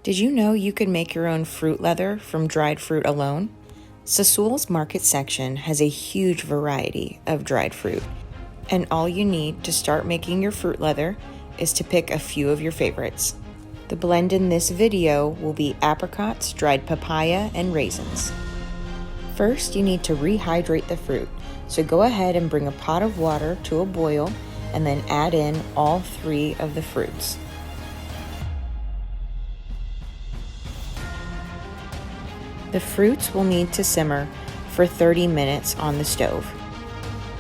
Did you know you could make your own fruit leather from dried fruit alone? Sassool's market section has a huge variety of dried fruit, and all you need to start making your fruit leather is to pick a few of your favorites. The blend in this video will be apricots, dried papaya, and raisins. First, you need to rehydrate the fruit, so go ahead and bring a pot of water to a boil and then add in all 3 of the fruits. The fruits will need to simmer for 30 minutes on the stove.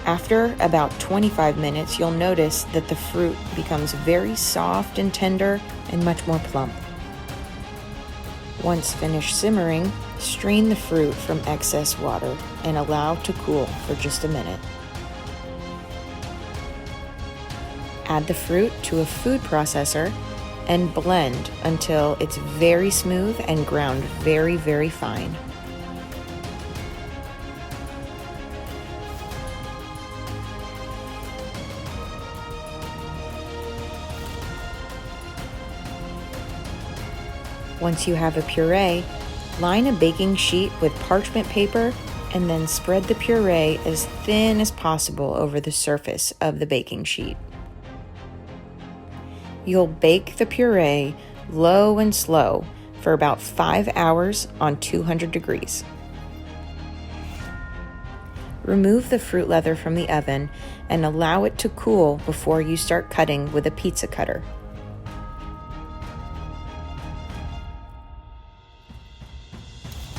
After about 25 minutes, you'll notice that the fruit becomes very soft and tender and much more plump. Once finished simmering, strain the fruit from excess water and allow to cool for just a minute. Add the fruit to a food processor and blend until it's very smooth and ground very, very fine. Once you have a puree, line a baking sheet with parchment paper and then spread the puree as thin as possible over the surface of the baking sheet. You'll bake the puree low and slow for about 5 hours on 200 degrees. Remove the fruit leather from the oven and allow it to cool before you start cutting with a pizza cutter.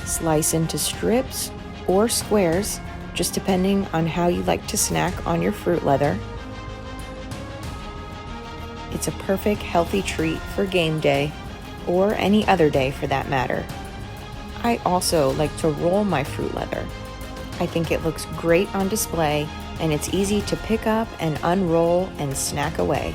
Slice into strips or squares, just depending on how you like to snack on your fruit leather. It's a perfect healthy treat for game day, or any other day for that matter. I also like to roll my fruit leather. I think it looks great on display, and it's easy to pick up and unroll and snack away.